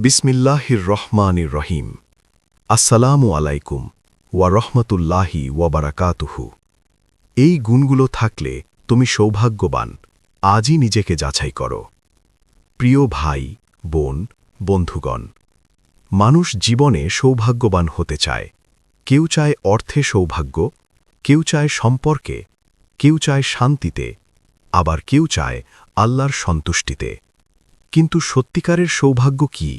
বিসমিল্লাহির রহমানির রহিম। আসসালামু আলাইকুম ওয়া রহমতুল্লাহি ওয়া বারাকাতুহু। এই গুণগুলো থাকলে তুমি সৌভাগ্যবান। আজই নিজেকে যাচাই করো। প্রিয় ভাই, বোন, বন্ধুগণ, মানুষ জীবনে সৌভাগ্যবান হতে চায়। কেউ চায় অর্থে সৌভাগ্য, কেউ চায় সম্পর্কে, কেউ চায় শান্তিতে, আবার কেউ চায় আল্লাহর সন্তুষ্টিতে। কিন্তু সত্যিকারের সৌভাগ্য কি?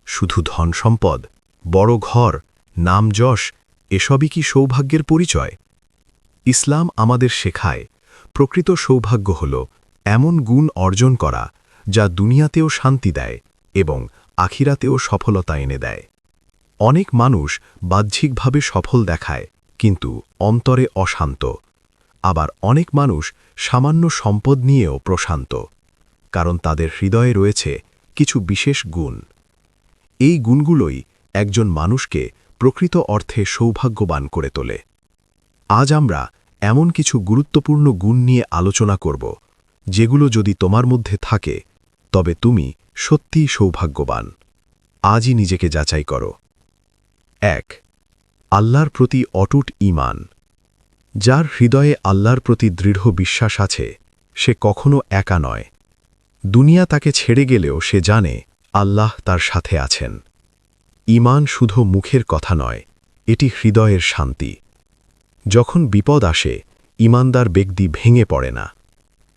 শুধু ধন সম্পদ, বড় ঘর, নাম যশ এসবই কি সৌভাগ্যের পরিচয়? ইসলাম আমাদের শেখায় প্রকৃত সৌভাগ্য হল এমন গুণ অর্জন করা যা দুনিয়াতেও শান্তি দেয় এবং আখিরাতেও সফলতা এনে দেয়। অনেক মানুষ বাহ্যিকভাবে সফল দেখায় কিন্তু অন্তরে অশান্ত। আবার অনেক মানুষ সামান্য সম্পদ নিয়েও প্রশান্ত, কারণ তাদের হৃদয়ে রয়েছে কিছু বিশেষ গুণ। এই গুণগুলোই একজন মানুষকে প্রকৃত অর্থে সৌভাগ্যবান করে তোলে। আজ আমরা এমন কিছু গুরুত্বপূর্ণ গুণ নিয়ে আলোচনা করব, যেগুলো যদি তোমার মধ্যে থাকে তবে তুমি সত্যিই সৌভাগ্যবান। আজই নিজেকে যাচাই করো। ১. আল্লাহর প্রতি অটুট ঈমান। যার হৃদয়ে আল্লাহর প্রতি দৃঢ় বিশ্বাস আছে, সে কখনো একা নয়। দুনিয়া তাকে ছেড়ে গেলেও সে জানে আল্লাহ তার সাথে আছেন। ঈমান শুধু মুখের কথা নয়, এটি হৃদয়ের শান্তি। যখন বিপদ আসে, ঈমানদার ব্যক্তি ভেঙে পড়ে না।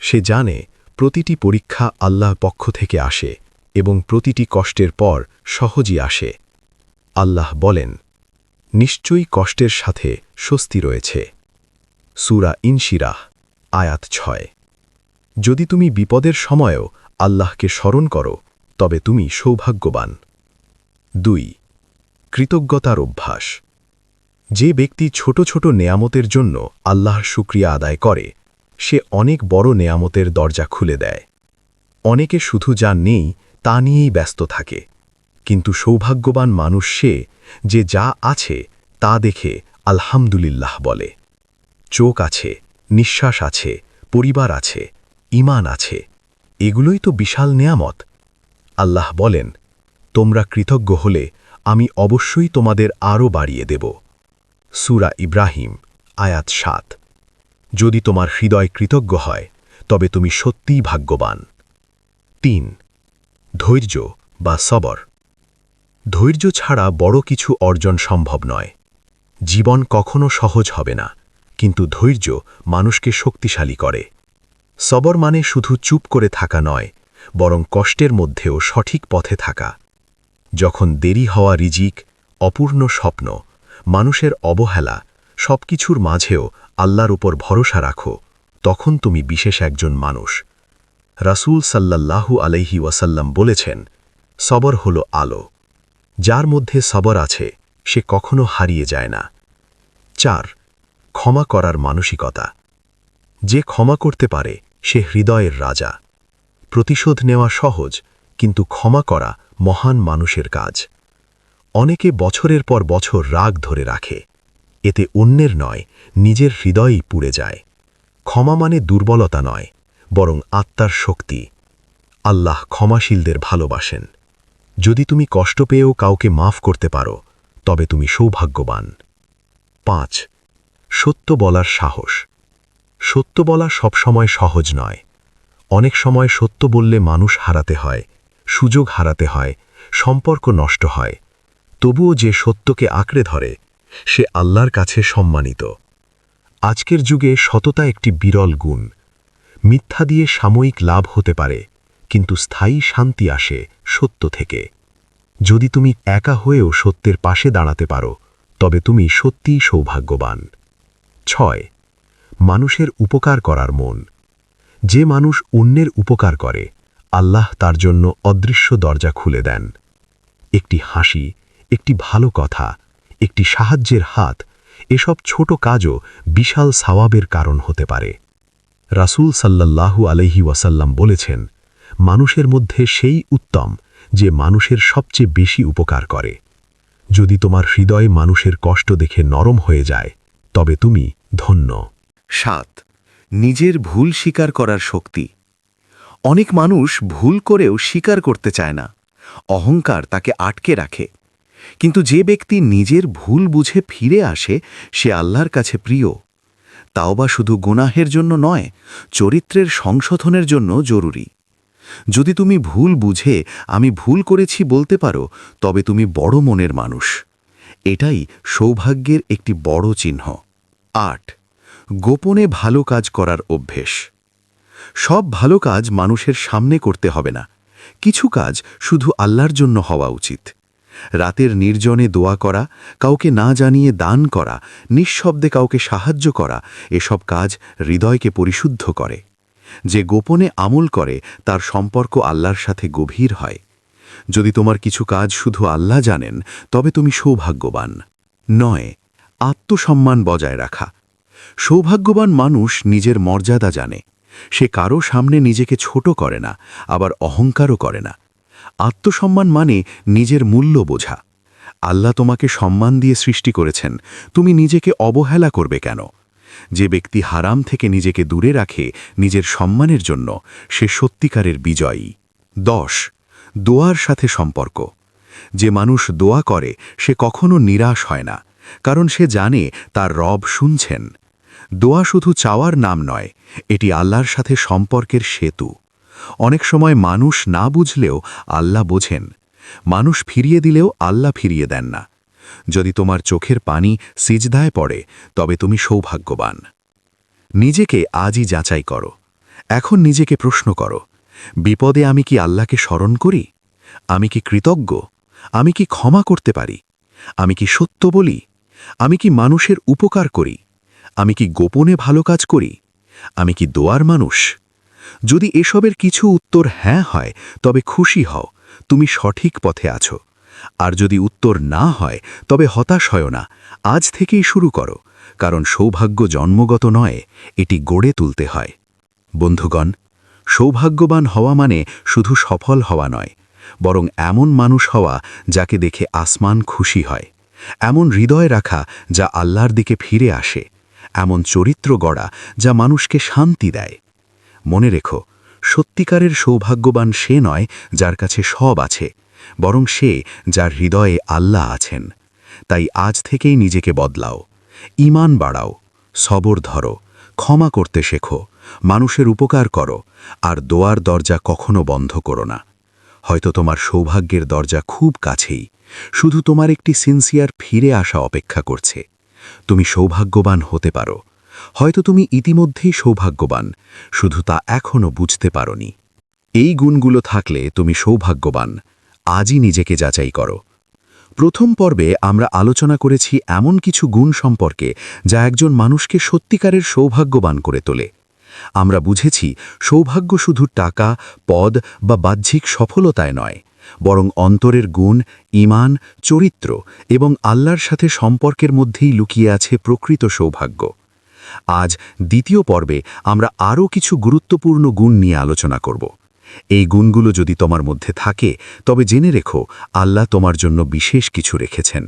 সে জানে প্রতিটি পরীক্ষা আল্লাহর পক্ষ থেকে আসে এবং প্রতিটি কষ্টের পর সহজই আসে। আল্লাহ বলেন, নিশ্চয়ই কষ্টের সাথে স্বস্তি রয়েছে। সূরা ইনশিরাহ, আয়াত ৬। যদি তুমি বিপদের সময়ও আল্লাহকে স্মরণ করো, তবে তুমি সৌভাগ্যবান। ২. কৃতজ্ঞতার অভ্যাস। যে ব্যক্তি ছোট ছোট নেয়ামতের জন্য আল্লাহর শুকরিয়া আদায় করে, সে অনেক বড় নেয়ামতের দরজা খুলে দেয়। অনেকে শুধু যা নেই তা নিয়েই ব্যস্ত থাকে, কিন্তু সৌভাগ্যবান মানুষ সে যে যা আছে তা দেখে আলহামদুলিল্লাহ বলে। চোখ আছে, নিঃশ্বাস আছে, পরিবার আছে, ঈমান আছে, এগুলোই তো বিশাল নেয়ামত। আল্লাহ বলেন, তোমরা কৃতজ্ঞ হলে আমি অবশ্যই তোমাদের আরও বাড়িয়ে দেব। সূরা ইব্রাহিম, আয়াত ৭। যদি তোমার হৃদয় কৃতজ্ঞ হয়, তবে তুমি সত্যিই ভাগ্যবান। ৩. ধৈর্য বা সবর। ধৈর্য ছাড়া বড় কিছু অর্জন সম্ভব নয়। জীবন কখনো সহজ হবে না, কিন্তু ধৈর্য মানুষকে শক্তিশালী করে। সবর মানে শুধু চুপ করে থাকা নয়, বরং কষ্টের মধ্যেও সঠিক পথে থাকা। যখন দেরি হওয়া রিজিক, অপূর্ণ স্বপ্ন, মানুষের অবহেলা সবকিছুর মাঝেও আল্লাহর উপর ভরসা রাখো, তখন তুমি বিশেষ একজন মানুষ। রাসূল সাল্লাল্লাহু আলাইহি ওয়াসাল্লাম বলেছেন, সবর হল আলো। যার মধ্যে সবর আছে সে কখনো হারিয়ে যায় না। ৪. ক্ষমা করার মানসিকতা। যে ক্ষমা করতে পারে সে হৃদয়ের রাজা। প্রতিশোধ নেওয়া সহজ, কিন্তু ক্ষমা করা মহান মানুষের কাজ। অনেকে বছরের পর বছর রাগ ধরে রাখে, এতে অন্যের নয়, নিজের হৃদয়েই পুড়ে যায়। ক্ষমা মানে দুর্বলতা নয়, বরং আত্মার শক্তি। আল্লাহ ক্ষমাশীলদের ভালোবাসেন। যদি তুমি কষ্ট পেয়েও কাউকে মাফ করতে পারো, তবে তুমি সৌভাগ্যবান। ৫. সত্য বলার সাহস। সত্য বলা সবসময় সহজ নয়। অনেক সময় সত্য বললে মানুষ হারাতে হয়, সুযোগ হারাতে হয়, সম্পর্ক নষ্ট হয়। তবুও যে সত্যকে আঁকড়ে ধরে, সে আল্লাহর কাছে সম্মানিত। আজকের যুগে সততা একটি বিরল গুণ। মিথ্যা দিয়ে সাময়িক লাভ হতে পারে, কিন্তু স্থায়ী শান্তি আসে সত্য থেকে। যদি তুমি একা হয়েও সত্যের পাশে দাঁড়াতে পারো, তবে তুমি সত্যিই সৌভাগ্যবান। ৬. মানুষের উপকার করার মন। যে মানুষ অন্যের উপকার করে, আল্লাহ তার জন্য অদৃশ্য দরজা খুলে দেন। একটি হাসি, একটি ভালো কথা, একটি সাহায্যের হাত, এসব ছোট কাজও বিশাল সওয়াবের কারণ হতে পারে। রাসূল সাল্লাল্লাহু আলাইহি ওয়াসাল্লাম বলেছেন, মানুষের মধ্যে সেই উত্তম যে মানুষের সবচেয়ে বেশি উপকার করে। যদি তোমার হৃদয় মানুষের কষ্ট দেখে নরম হয়ে যায়, তবে তুমি ধন্য। ৭. নিজের ভুল স্বীকার করার শক্তি। অনেক মানুষ ভুল করেও স্বীকার করতে চায় না, অহংকার তাকে আটকে রাখে। কিন্তু যে ব্যক্তি নিজের ভুল বুঝে ফিরে আসে সে আল্লাহর কাছে প্রিয়। তাওবা শুধু গুনাহের জন্য নয়, চরিত্রের সংশোধনের জন্য জরুরি। যদি তুমি ভুল বুঝে আমি ভুল করেছি বলতে পারো, তবে তুমি বড় মনের মানুষ। এটাই সৌভাগ্যের একটি বড় চিহ্ন। ৮. গোপনে ভালো কাজ করার অভ্যেস। সব ভালো কাজ মানুষের সামনে করতে হবে না। কিছু কাজ শুধু আল্লাহর জন্য হওয়া উচিত। রাতের নির্জনে দোয়া করা, কাউকে না জানিয়ে দান করা, নিঃশব্দে কাউকে সাহায্য করা, এসব কাজ হৃদয়কে পরিশুদ্ধ করে। যে গোপনে আমল করে তার সম্পর্ক আল্লাহর সাথে গভীর হয়। যদি তোমার কিছু কাজ শুধু আল্লাহ জানেন, তবে তুমি সৌভাগ্যবান। ৯. আত্মসম্মান বজায় রাখা। সৌভাগ্যবান মানুষ নিজের মর্যাদা জানে। সে কারো সামনে নিজেকে ছোট করে না, আবার অহংকারও করে না। আত্মসম্মান মানে নিজের মূল্য বোঝা। আল্লাহ তোমাকে সম্মান দিয়ে সৃষ্টি করেছেন, তুমি নিজেকে অবহেলা করবে কেন? যে ব্যক্তি হারাম থেকে নিজেকে দূরে রাখে নিজের সম্মানের জন্য, সে সত্যিকারের বিজয়ী। ১০. দোয়ার সাথে সম্পর্ক। যে মানুষ দোয়া করে সে কখনো নিরাশ হয় না, কারণ সে জানে তার রব শুনছেন। দোয়া শুধু চাওয়ার নাম নয়, এটি আল্লাহর সাথে সম্পর্কের সেতু। অনেক সময় মানুষ না বুঝলেও আল্লাহ বোঝেন। মানুষ ফিরিয়ে দিলেও আল্লাহ ফিরিয়ে দেন না। যদি তোমার চোখের পানি সিজদায় পড়ে, তবে তুমি সৌভাগ্যবান। নিজেকে আজই যাচাই করো। এখন নিজেকে প্রশ্ন করো, বিপদে আমি কি আল্লাহকে স্মরণ করি? আমি কি কৃতজ্ঞ? আমি কি ক্ষমা করতে পারি? আমি কি সত্য বলি? আমি কি মানুষের উপকার করি? আমি কি গোপনে ভালো কাজ করি? আমি কি দোয়ার মানুষ? যদি এসবের কিছু উত্তর হ্যাঁ হয়, তবে খুশি হও, তুমি সঠিক পথে আছো। আর যদি উত্তর না হয়, তবে হতাশ হয় না, আজ থেকেই শুরু করো, কারণ সৌভাগ্য জন্মগত নয়, এটি গড়ে তুলতে হয়। বন্ধুগণ, সৌভাগ্যবান হওয়া মানে শুধু সফল হওয়া নয়, বরং এমন মানুষ হওয়া যাকে দেখে আসমান খুশি হয়, এমন হৃদয় রাখা যা আল্লাহর দিকে ফিরে আসে, এমন চরিত্র গড়া যা মানুষকে শান্তি দেয়। মনে রেখো, সত্যিকারের সৌভাগ্যবান সে নয় যার কাছে সব আছে, বরং সে যার হৃদয়ে আল্লাহ আছেন। তাই আজ থেকেই নিজেকে বদলাও, ঈমান বাড়াও, সবর ধরো, ক্ষমা করতে শেখো, মানুষের উপকার করো, আর দোয়ার দরজা কখনো বন্ধ করো না। হয়তো তোমার সৌভাগ্যের দরজা খুব কাছেই, শুধু তোমার একটি সিনসিয়ার ফিরে আসা অপেক্ষা করছে। তুমি সৌভাগ্যবান হতে পারো। হয়তো তুমি ইতিমধ্যেই সৌভাগ্যবান, শুধু তা এখনও বুঝতে পারোনি। এই গুণগুলো থাকলে তুমি সৌভাগ্যবান। আজই নিজেকে যাচাই করো। প্রথম পর্বে আমরা আলোচনা করেছি এমন কিছু গুণ সম্পর্কে যা একজন মানুষকে সত্যিকারের সৌভাগ্যবান করে তোলে। আমরা বুঝেছি সৌভাগ্য শুধু টাকা, পদ বা বাহ্যিক সফলতায় নয়, বরং অন্তরের গুণ, ঈমান, চরিত্র এবং আল্লাহর সাথে সম্পর্কের মধ্যেই লুকিয়ে আছে প্রকৃত সৌভাগ্য। আজ দ্বিতীয় পর্বে আমরা আরও কিছু গুরুত্বপূর্ণ গুণ নিয়ে আলোচনা করব। এই গুণগুলো যদি তোমার মধ্যে থাকে, তবে জেনে রেখো আল্লাহ তোমার জন্য বিশেষ কিছু রেখেছেন।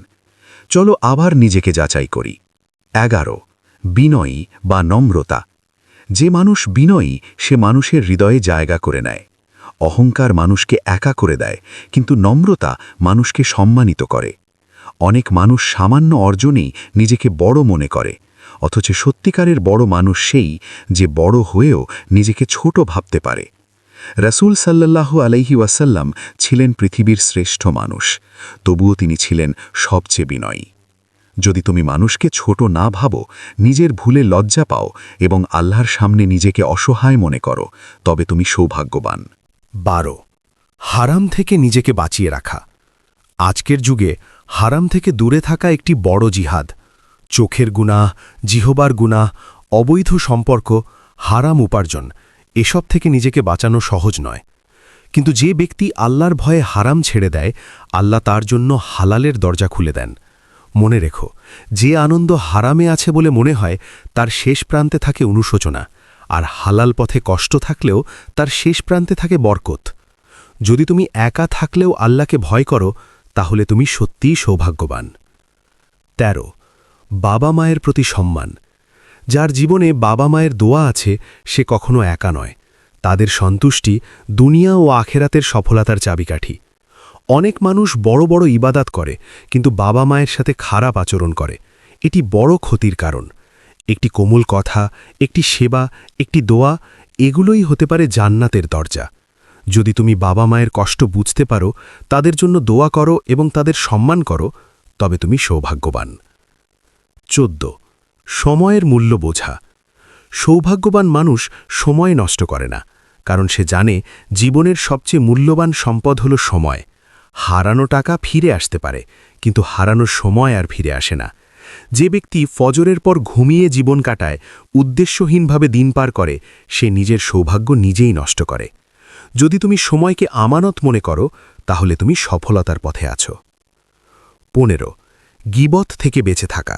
চলো আবার নিজেকে যাচাই করি। 11. বিনয়ী বা নম্রতা। যে মানুষ বিনয়ী সে মানুষের হৃদয়ে জায়গা করে নেয়। অহংকার মানুষকে একা করে দেয়, কিন্তু নম্রতা মানুষকে সম্মানিত করে। অনেক মানুষ সামান্য অর্জনেই নিজেকে বড় মনে করে, অথচ সত্যিকারের বড় মানুষ সেই যে বড় হয়েও নিজেকে ছোট ভাবতে পারে। রাসূল সাল্লাল্লাহু আলাইহি ওয়াসাল্লাম ছিলেন পৃথিবীর শ্রেষ্ঠ মানুষ, তবুও তিনি ছিলেন সবচেয়ে বিনয়ী। যদি তুমি মানুষকে ছোট না ভাবো, নিজের ভুলে লজ্জা পাও এবং আল্লাহর সামনে নিজেকে অসহায় মনে করো, তবে তুমি সৌভাগ্যবান। 12. হারাম থেকে নিজেকে বাঁচিয়ে রাখা। আজকের যুগে হারাম থেকে দূরে থাকা একটি বড় জিহাদ। চোখের গুনাহ, জিহবার গুনাহ, অবৈধ সম্পর্ক, হারাম উপার্জন, এসব থেকে নিজেকে বাঁচানো সহজ নয়। কিন্তু যে ব্যক্তি আল্লাহর ভয়ে হারাম ছেড়ে দেয়, আল্লাহ তার জন্য হালালের দরজা খুলে দেন। মনে রেখো, যে আনন্দ হারামে আছে বলে মনে হয়, তার শেষ প্রান্তে থাকে অনুশোচনা, আর হালাল পথে কষ্ট থাকলেও তার শেষ প্রান্তে থাকে বরকত। যদি তুমি একা থাকলেও আল্লাহকে ভয় করো, তাহলে তুমি সত্যিই সৌভাগ্যবান। 13. বাবা মায়ের প্রতি সম্মান। যার জীবনে বাবা মায়ের দোয়া আছে, সে কখনো একা নয়। তাদের সন্তুষ্টি দুনিয়া ও আখেরাতের সফলতার চাবিকাঠি। অনেক মানুষ বড় বড় ইবাদাত করে কিন্তু বাবা মায়ের সাথে খারাপ আচরণ করে। এটি বড় ক্ষতির কারণ। একটি কোমল কথা, একটি সেবা, একটি দোয়া, এগুলোই হতে পারে জান্নাতের দরজা। যদি তুমি বাবা মায়ের কষ্ট বুঝতে পারো, তাদের জন্য দোয়া করো এবং তাদের সম্মান করো, তবে তুমি সৌভাগ্যবান। 14. সময়ের মূল্য বোঝা। সৌভাগ্যবান মানুষ সময় নষ্ট করে না, কারণ সে জানে জীবনের সবচেয়ে মূল্যবান সম্পদ হল সময়। হারানো টাকা ফিরে আসতে পারে, কিন্তু হারানোর সময় আর ফিরে আসে না। যে ব্যক্তি ফজরের পর ঘুমিয়ে জীবন কাটায়, উদ্দেশ্যহীনভাবে দিন পার করে, সে নিজের সৌভাগ্য নিজেই নষ্ট করে। যদি তুমি সময়কে আমানত মনে করো, তাহলে তুমি সফলতার পথে আছো। 15. গীবত থেকে বেঁচে থাকা।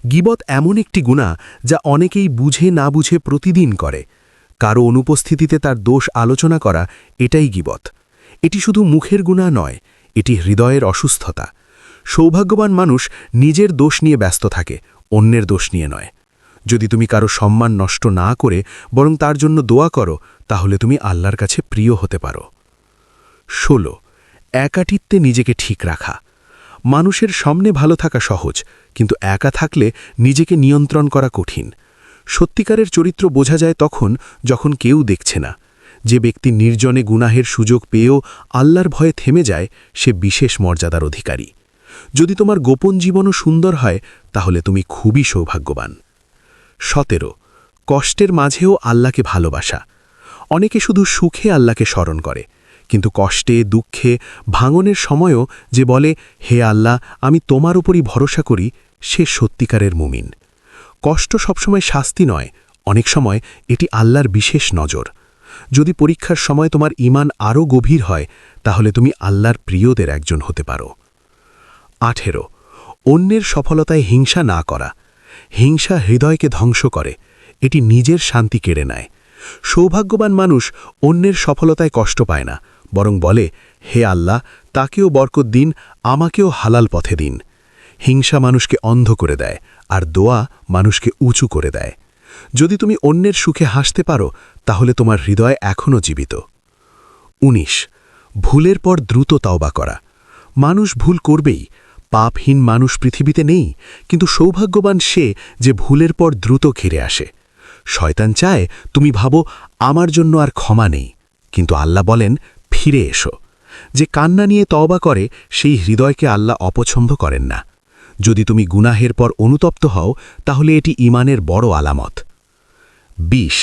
গীবত এমন একটি গুনাহ যা অনেকেই বুঝে না বুঝে প্রতিদিন করে। কারো অনুপস্থিতিতে তার দোষ আলোচনা করা, এটাই গীবত। এটি শুধু মুখের গুনাহ নয়, এটি হৃদয়ের অসুস্থতা। সৌভাগ্যবান মানুষ নিজের দোষ নিয়ে ব্যস্ত থাকে, অন্যের দোষ নিয়ে নয়। যদি তুমি কারো সম্মান নষ্ট না করে বরং তার জন্য দোয়া করো, তাহলে তুমি আল্লাহর কাছে প্রিয় হতে পারো। 16. একাকিত্বে নিজেকে ঠিক রাখা। মানুষের সামনে ভালো থাকা সহজ, কিন্তু একা থাকলে নিজেকে নিয়ন্ত্রণ করা কঠিন। সত্যিকারের চরিত্র বোঝা যায় তখন যখন কেউ দেখছে না। যে ব্যক্তি নির্জনে গুনাহের সুযোগ পেয়েও আল্লাহর ভয়ে থেমে যায়, সে বিশেষ মর্যাদার অধিকারী। যদি তোমার গোপন জীবনও সুন্দর হয়, তাহলে তুমি খুবই সৌভাগ্যবান। 17. কষ্টের মাঝেও আল্লাহকে ভালোবাসা। অনেকে শুধু সুখে আল্লাহকে স্মরণ করে, কিন্তু কষ্টে, দুঃখে, ভাঙনের সময়ও যে বলে, হে আল্লাহ, আমি তোমার উপরই ভরসা করি, সে সত্যিকারের মুমিন। কষ্ট সবসময় শাস্তি নয়, অনেক সময় এটি আল্লাহর বিশেষ নজর। যদি পরীক্ষার সময় তোমার ঈমান আরও গভীর হয়, তাহলে তুমি আল্লাহর প্রিয়দের একজন হতে পারো। 18. অন্যের সফলতায় হিংসা না করা। হিংসা হৃদয়কে ধ্বংস করে, এটি নিজের শান্তি কেড়ে নেয়। সৌভাগ্যবান মানুষ অন্যের সফলতায় কষ্ট পায় না, বরং বলে, হে আল্লাহ, তাকেও বরকত দিন, আমাকেও হালাল পথে দিন। হিংসা মানুষকে অন্ধ করে দেয়, আর দোয়া মানুষকে উঁচু করে দেয়। যদি তুমি অন্যের সুখে হাসতে পারো, তাহলে তোমার হৃদয় এখনও জীবিত। 19. ভুলের পর দ্রুত তওবা করা। মানুষ ভুল করবেই, পাপহীন মানুষ পৃথিবীতে নেই, কিন্তু সৌভাগ্যবান সে যে ভুলের পর দ্রুত ঘিরে আসে। শয়তান চায় তুমি ভাবো, আমার জন্য আর ক্ষমা নেই, কিন্তু আল্লাহ বলেন, ফিরে এসো। যে কান্না নিয়ে তওবা করে, সেই হৃদয়কে আল্লাহ অপছন্দ করেন না। যদি তুমি গুনাহের পর অনুতপ্ত হও, তাহলে এটি ঈমানের বড় আলামত। 20.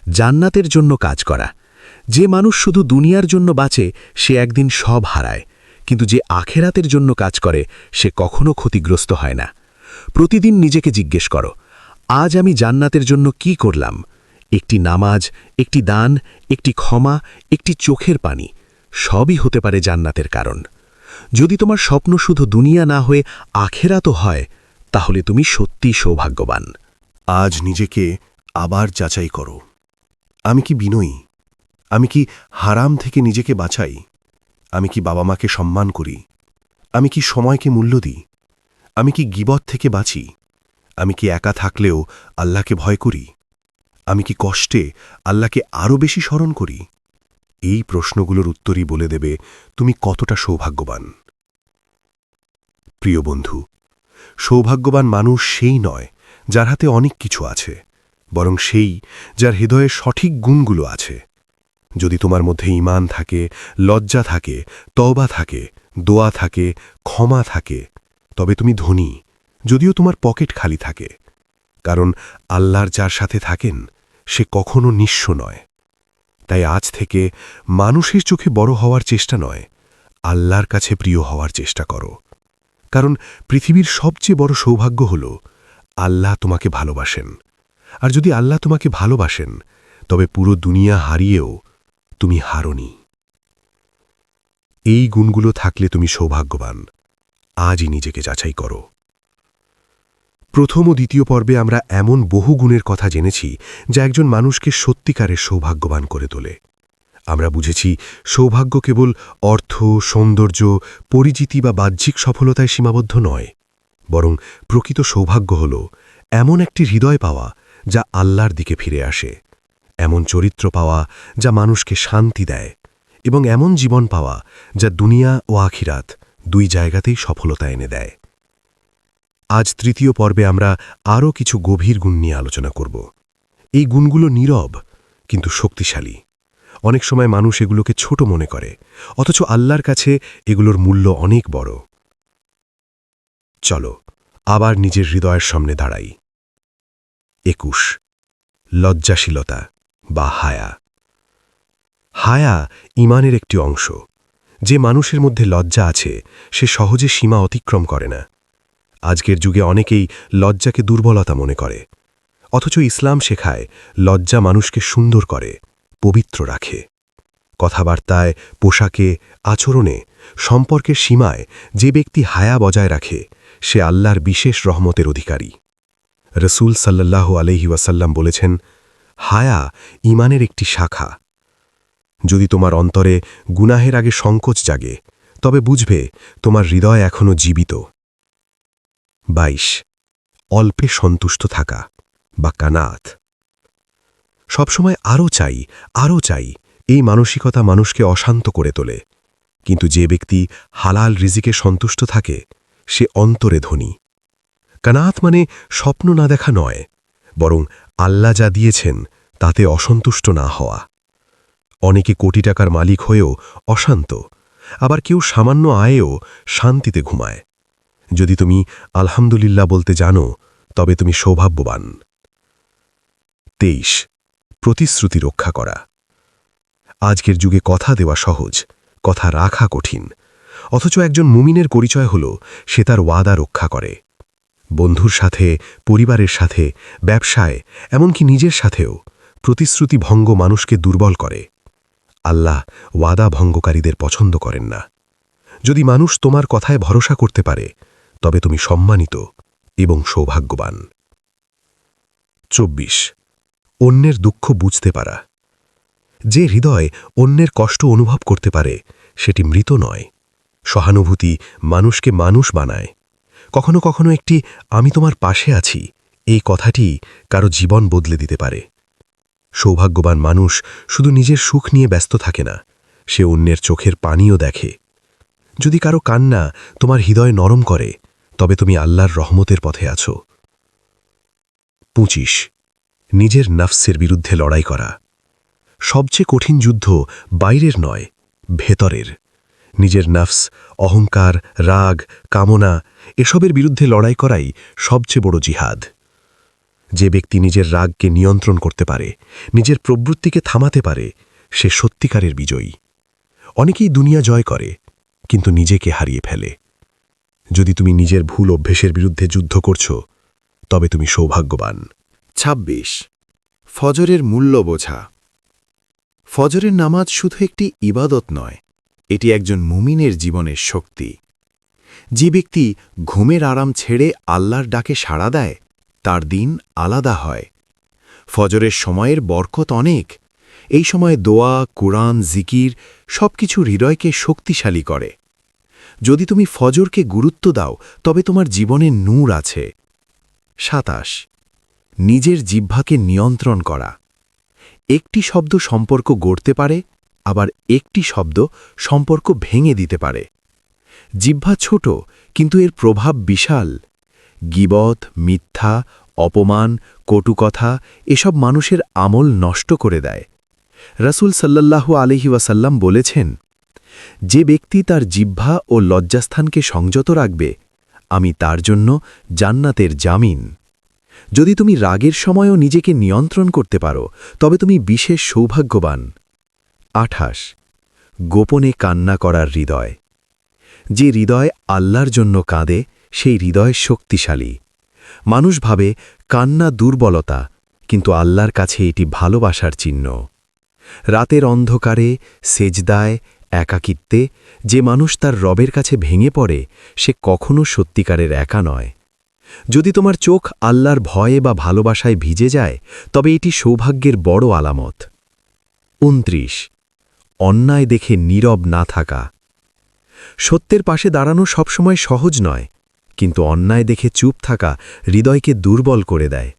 জান্নাতের জন্য কাজ করা। যে মানুষ শুধু দুনিয়ার জন্য বাঁচে, সে একদিন সব হারায়, কিন্তু যে আখেরাতের জন্য কাজ করে, সে কখনো ক্ষতিগ্রস্ত হয় না। প্রতিদিন নিজেকে জিজ্ঞেস করো, আজ আমি জান্নাতের জন্য কি করলাম? একটি নামাজ, একটি দান, একটি ক্ষমা, একটি চোখের পানি, সবই হতে পারে জান্নাতের কারণ। যদি তোমার স্বপ্ন শুধু দুনিয়া না হয়ে আখেরাতও হয়, তাহলে তুমি সত্যিই সৌভাগ্যবান। আজ নিজেকে আবার যাচাই করো। আমি কি বিনয়ী? আমি কি হারাম থেকে নিজেকে বাঁচাই? আমি কি বাবা মাকে সম্মান করি? আমি কি সময়কে মূল্য দিই? আমি কি গীবত থেকে বাঁচি? আমি কি একা থাকলেও আল্লাহকে ভয় করি? আমি কি কষ্টে আল্লাহকে আরও বেশি স্মরণ করি? এই প্রশ্নগুলোর উত্তরই বলে দেবে তুমি কতটা সৌভাগ্যবান। প্রিয় বন্ধু, সৌভাগ্যবান মানুষ সেই নয় যার হাতে অনেক কিছু আছে, বরং সেই যার হৃদয়ে সঠিক গুণগুলো আছে। যদি তোমার মধ্যে ঈমান থাকে, লজ্জা থাকে, তওবা থাকে, দোয়া থাকে, ক্ষমা থাকে, তবে তুমি ধনী, যদিও তোমার পকেট খালি থাকে। কারণ আল্লাহর যার সাথে থাকেন, সে কখনো নিঃস্ব নয়। তাই আজ থেকে মানুষের চোখে বড় হওয়ার চেষ্টা নয়, আল্লাহর কাছে প্রিয় হওয়ার চেষ্টা করো। কারণ পৃথিবীর সবচেয়ে বড় সৌভাগ্য হল আল্লাহ তোমাকে ভালোবাসেন। আর যদি আল্লাহ তোমাকে ভালোবাসেন, তবে পুরো দুনিয়া হারিয়েও তুমি হারোনি। এই গুণগুলো থাকলে তুমি সৌভাগ্যবান। আজই নিজেকে যাচাই করো। প্রথম ও দ্বিতীয় পর্বে আমরা এমন বহু গুণের কথা জেনেছি যা একজন মানুষকে সত্যিকারের সৌভাগ্যবান করে তোলে। আমরা বুঝেছি সৌভাগ্য কেবল অর্থ, সৌন্দর্য, পরিচিতি বা বাহ্যিক সফলতায় সীমাবদ্ধ নয়, বরং প্রকৃত সৌভাগ্য হল এমন একটি হৃদয় পাওয়া যা আল্লাহর দিকে ফিরে আসে, এমন চরিত্র পাওয়া যা মানুষকে শান্তি দেয়, এবং এমন জীবন পাওয়া যা দুনিয়া ও আখিরাত দুই জায়গাতেই সফলতা এনে দেয়। আজ তৃতীয় পর্বে আমরা আরও কিছু গভীর গুণ নিয়ে আলোচনা করব। এই গুণগুলো নীরব কিন্তু শক্তিশালী। অনেক সময় মানুষ এগুলোকে ছোট মনে করে, অথচ আল্লাহর কাছে এগুলোর মূল্য অনেক বড়। চলো আবার নিজের হৃদয়ের সামনে দাঁড়াই। 21 লজ্জাশীলতা বা হায়া। হায়া ঈমানের একটি অংশ। যে মানুষের মধ্যে লজ্জা আছে সে সহজে সীমা অতিক্রম করে না। আজকের যুগে অনেকেই লজ্জাকে দুর্বলতা মনে করে, অথচ ইসলাম শেখায় লজ্জা মানুষকে সুন্দর করে, পবিত্র রাখে। কথাবার্তায়, পোশাকে, আচরণে, সম্পর্কের সীমায় যে ব্যক্তি হায়া বজায় রাখে সে আল্লাহর বিশেষ রহমতের অধিকারী। রসূল সাল্লাল্লাহু আলাইহি ওয়াসাল্লাম বলেছেন, হায়া ঈমানের একটি শাখা। যদি তোমার অন্তরে গুনাহের আগে সংকোচ জাগে তবে বুঝবে তোমার হৃদয় এখনও জীবিত। 22 অল্পে সন্তুষ্ট থাকা বা কানাত। সবসময় আরও চাই এই মানসিকতা মানুষকে অশান্ত করে তোলে। কিন্তু যে ব্যক্তি হালাল রিজিকে সন্তুষ্ট থাকে সে অন্তরে ধনী। কানাত মানে স্বপ্ন না দেখা নয়, বরং আল্লাহ যা দিয়েছেন তাতে অসন্তুষ্ট না হওয়া। অনেকে কোটি টাকার মালিক হয়েও অশান্ত, আবার কেউ সামান্য আয়েও শান্তিতে ঘুমায়। যদি তুমি আলহামদুলিল্লাহ বলতে জানো তবে তুমি সৌভাগ্যবান। 23 প্রতিশ্রুতি রক্ষা করা। আজকের যুগে কথা দেওয়া সহজ, কথা রাখা কঠিন, অথচ একজন মুমিনের পরিচয় হল সে তার ওয়াদা রক্ষা করে। বন্ধুর সাথে, পরিবারের সাথে, ব্যবসায়, এমনকি নিজের সাথেও প্রতিশ্রুতি ভঙ্গ মানুষকে দুর্বল করে। আল্লাহ ওয়াদা ভঙ্গকারীদের পছন্দ করেন না। যদি মানুষ তোমার কথায় ভরসা করতে পারে তবে তুমি সম্মানিত এবং সৌভাগ্যবান। 24 অন্যের দুঃখ বুঝতে পারা। যে হৃদয় অন্যের কষ্ট অনুভব করতে পারে সেটি মৃত নয়। সহানুভূতি মানুষকে মানুষ বানায়। কখনো কখনো একটি আমি তোমার পাশে আছি এই কথাটি কারো জীবন বদলে দিতে পারে। সৌভাগ্যবান মানুষ শুধু নিজের সুখ নিয়ে ব্যস্ত থাকে না, সে অন্যের চোখের পানিও দেখে। যদি কারো কান্না তোমার হৃদয় নরম করে তবে তুমি আল্লাহর রহমতের পথে আছো। 25 নিজের নফসের বিরুদ্ধে লড়াই করা। সবচেয়ে কঠিন যুদ্ধ বাইরের নয়, ভেতরের। নিজের নফস, অহংকার, রাগ, কামনা এসবের বিরুদ্ধে লড়াই করাই সবচেয়ে বড় জিহাদ। যে ব্যক্তি নিজের রাগকে নিয়ন্ত্রণ করতে পারে, নিজের প্রবৃত্তিকে থামাতে পারে, সে সত্যিকারের বিজয়ী। অনেকেই দুনিয়া জয় করে কিন্তু নিজেকে হারিয়ে ফেলে। যদি তুমি নিজের ভুল অভ্যেসের বিরুদ্ধে যুদ্ধ করছো তবে তুমি সৌভাগ্যবান। 26 ফজরের মূল্য বোঝা। ফজরের নামাজ শুধু একটি ইবাদত নয়, এটি একজন মুমিনের জীবনের শক্তি। যে ব্যক্তি ঘুমের আরাম ছেড়ে আল্লাহর ডাকে সাড়া দেয় তার দিন আলাদা হয়। ফজরের সময়ের বরকত অনেক। এই সময়ে দোয়া, কুরআন, জিকির সবকিছু হৃদয়কে শক্তিশালী করে। যদি তুমি ফজরকে গুরুত্ব দাও তবে তোমার জীবনে নূর আছে। 27 নিজের জিহ্বাকে নিয়ন্ত্রণ করা। একটি শব্দ সম্পর্ক গড়তে পারে, আবার একটি শব্দ সম্পর্ক ভেঙে দিতে পারে। জিহ্বা ছোট কিন্তু এর প্রভাব বিশাল। গীবত, মিথ্যা, অপমান, কটুকথা এসব মানুষের আমল নষ্ট করে দেয়। রাসূল সাল্লাল্লাহু আলাইহি ওয়াসাল্লাম বলেছেন, যে ব্যক্তি তার জিহ্বা ও লজ্জাস্থানকে সংযত রাখবে আমি তার জন্য জান্নাতের জামিন। যদি তুমি রাগের সময়ও নিজেকে নিয়ন্ত্রণ করতে পারো তবে তুমি বিশেষ সৌভাগ্যবান। 28 গোপনে কান্না করার হৃদয়। যে হৃদয় আল্লাহর জন্য কাঁদে সেই হৃদয় শক্তিশালী। মানুষ ভাবে কান্না দুর্বলতা, কিন্তু আল্লাহর কাছে এটি ভালোবাসার চিহ্ন। রাতের অন্ধকারে, সেজদায়, একাকিত্বে যে মানুষ তার রবের কাছে ভেঙে পড়ে সে কখনো সত্যিকারের একা নয়। যদি তোমার চোখ আল্লাহর ভয়ে বা ভালোবাসায় ভিজে যায় তবে এটি সৌভাগ্যের বড় আলামত। 29 অন্যায় দেখে নীরব না থাকা। সত্যের পাশে দাঁড়ানো সবসময় সহজ নয়, কিন্তু অন্যায় দেখে চুপ থাকা হৃদয়কে দুর্বল করে দেয়।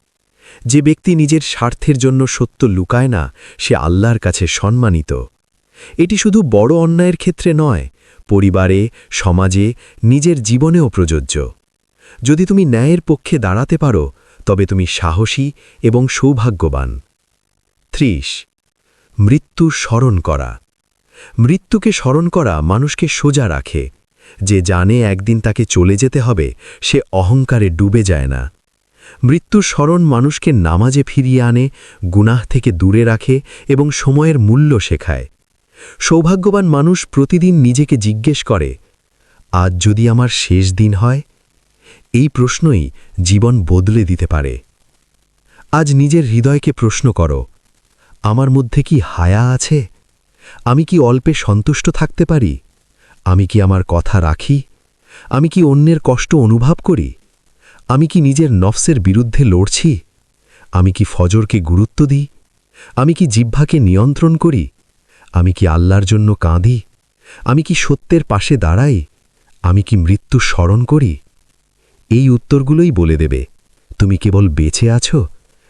যে ব্যক্তি নিজের স্বার্থের জন্য সত্য লুকায় না সে আল্লাহর কাছে সম্মানিত। এটি শুধু বড় অন্যায়ের ক্ষেত্রে নয়, পরিবারে, সমাজে, নিজের জীবনেও প্রযোজ্য। যদি তুমি ন্যায়ের পক্ষে দাঁড়াতে পারো, তবে তুমি সাহসী এবং সৌভাগ্যবান। 30. মৃত্যু স্মরণ করা। মৃত্যুকে স্মরণ করা মানুষকে সোজা রাখে। যে জানে একদিন তাকে চলে যেতে হবে, সে অহংকারে ডুবে যায় না। মৃত্যুর স্মরণ মানুষকে নামাজে ফিরিয়ে আনে, গুনাহ থেকে দূরে রাখে এবং সময়ের মূল্য শেখায়। সৌভাগ্যবান মানুষ প্রতিদিন নিজেকে জিজ্ঞেস করে, আজ যদি আমার শেষ দিন হয়? এই প্রশ্নই জীবন বদলে দিতে পারে। আজ নিজের হৃদয়কে প্রশ্ন করো, আমার মধ্যে কি হায়া আছে? আমি কি অল্পে সন্তুষ্ট থাকতে পারি? আমি কি আমার কথা রাখি? আমি কি অন্যের কষ্ট অনুভব করি? আমি কি নিজের নফসের বিরুদ্ধে লড়ছি? আমি কি ফজরকে গুরুত্ব দিই? আমি কি জিহ্বাকে নিয়ন্ত্রণ করি? আমি কি আল্লাহর জন্য কাঁদি? আমি কি সত্যের পাশে দাঁড়াই? আমি কি মৃত্যু স্মরণ করি? এই উত্তরগুলোই বলে দেবে তুমি কেবল বেঁচে আছো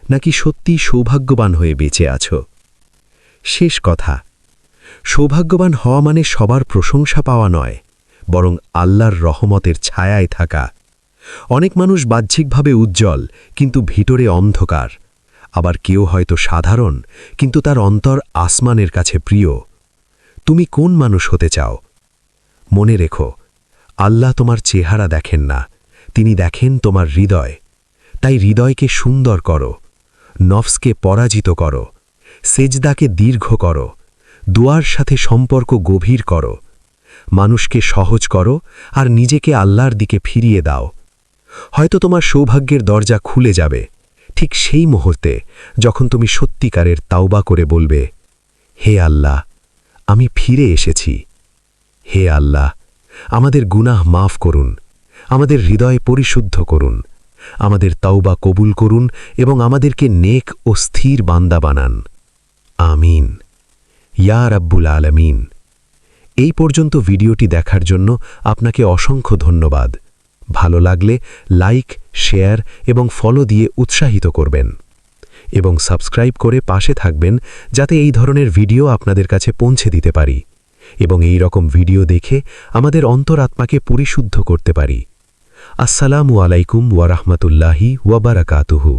নাকি সত্যিই সৌভাগ্যবান হয়ে বেঁচে আছো। শেষ কথা, সৌভাগ্যবান হওয়া মানে সবার প্রশংসা পাওয়া নয়, বরং আল্লাহর রহমতের ছায়ায় থাকা। অনেক মানুষ বাহ্যিকভাবে উজ্জ্বল, কিন্তু ভিতরে অন্ধকার। আবার কেউ হয়তো সাধারণ, কিন্তু তার অন্তর আসমানের কাছে প্রিয়। তুমি কোন মানুষ হতে চাও? মনে রেখো, আল্লাহ তোমার চেহারা দেখেন না, তিনি দেখেন তোমার হৃদয়। তাই হৃদয়কে সুন্দর করো, নফসকে পরাজিত করো, সেজদাকে দীর্ঘ করো, দুয়ার সাথে সম্পর্ক গভীর করো, মানুষকে সহজ করো আর নিজেকে আল্লাহর দিকে ফিরিয়ে দাও। হয়তো তোমার সৌভাগ্যের দরজা খুলে যাবে ঠিক সেই মুহূর্তে যখন তুমি সত্যিকারের তাওবা করে বলবে, হে আল্লাহ, আমি ফিরে এসেছি। হে আল্লাহ, আমাদের গুনাহ মাফ করুন, আমাদের হৃদয় পরিশুদ্ধ করুন, আমাদের তাওবা কবুল করুন এবং আমাদেরকে নেক ও স্থির বান্দা বানান। আমিন। ইয়া রাব্বুল আলামিন। এই পর্যন্ত ভিডিওটি দেখার জন্য আপনাকে অসংখ্য ধন্যবাদ। ভালো লাগলে লাইক, শেয়ার এবং ফলো দিয়ে উৎসাহিত করবেন এবং সাবস্ক্রাইব করে পাশে থাকবেন যাতে এই ধরনের ভিডিও আপনাদের কাছে পৌঁছে দিতে পারি এবং এই রকম ভিডিও দেখে আমাদের অন্তরাত্মাকে পরিশুদ্ধ করতে পারি। আসসালামু আলাইকুম ওয়া রাহমাতুল্লাহি ওয়া বারাকাতুহু।